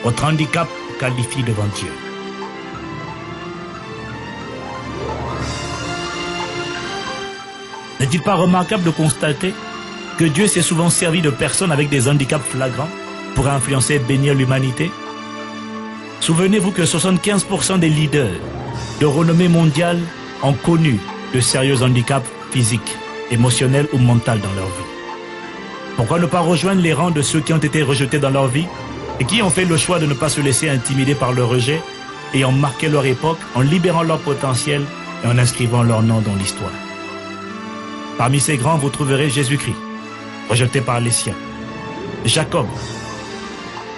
Votre handicap vous qualifie devant Dieu. N'est-il pas remarquable de constater que Dieu s'est souvent servi de personnes avec des handicaps flagrants pour influencer et bénir l'humanité? Souvenez-vous que 75% des leaders de renommée mondiale ont connu de sérieux handicaps physiques, émotionnels ou mentaux dans leur vie. Pourquoi ne pas rejoindre les rangs de ceux qui ont été rejetés dans leur vie et qui ont fait le choix de ne pas se laisser intimider par le rejet et ont marqué leur époque en libérant leur potentiel et en inscrivant leur nom dans l'histoire? Parmi ces grands, vous trouverez Jésus-Christ, rejeté par les siens, Jacob,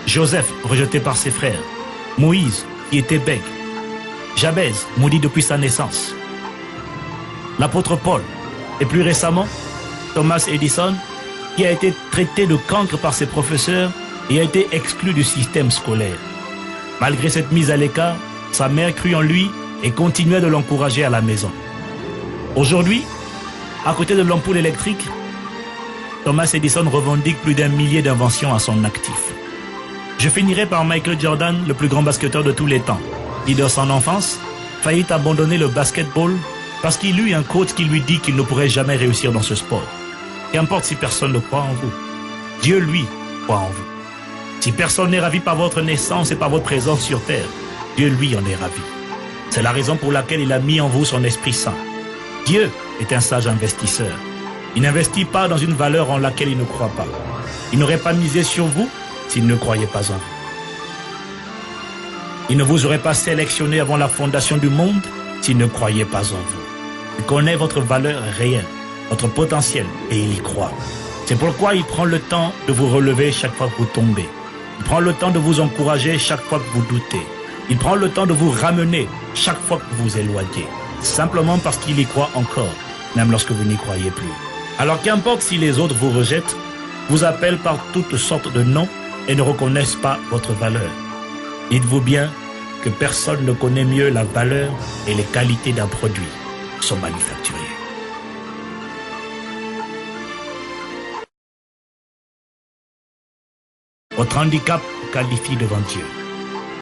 Joseph, rejeté par ses frères, Moïse, qui était bègue, Jabez, maudit depuis sa naissance, l'apôtre Paul, et plus récemment, Thomas Edison, qui a été traité de cancre par ses professeurs et a été exclu du système scolaire. Malgré cette mise à l'écart, sa mère crut en lui et continuait de l'encourager à la maison. Aujourd'hui, à côté de l'ampoule électrique, Thomas Edison revendique plus d'1 millier d'inventions à son actif. Je finirai par Michael Jordan, le plus grand basketteur de tous les temps. Qui, dans son enfance, faillit abandonner le basketball parce qu'il eut un coach qui lui dit qu'il ne pourrait jamais réussir dans ce sport. Qu'importe si personne ne croit en vous, Dieu, lui, croit en vous. Si personne n'est ravi par votre naissance et par votre présence sur terre, Dieu, lui, en est ravi. C'est la raison pour laquelle il a mis en vous son Esprit Saint. Dieu est un sage investisseur. Il n'investit pas dans une valeur en laquelle il ne croit pas. Il n'aurait pas misé sur vous s'il ne croyait pas en vous. Il ne vous aurait pas sélectionné avant la fondation du monde s'il ne croyait pas en vous. Il connaît votre valeur réelle, votre potentiel, et il y croit. C'est pourquoi il prend le temps de vous relever chaque fois que vous tombez. Il prend le temps de vous encourager chaque fois que vous doutez. Il prend le temps de vous ramener chaque fois que vous vous éloignez. Simplement parce qu'il y croit encore, même lorsque vous n'y croyez plus. Alors qu'importe si les autres vous rejettent, vous appellent par toutes sortes de noms et ne reconnaissent pas votre valeur. Dites-vous bien que personne ne connaît mieux la valeur et les qualités d'un produit, son manufacturier. Votre handicap vous qualifie devant Dieu.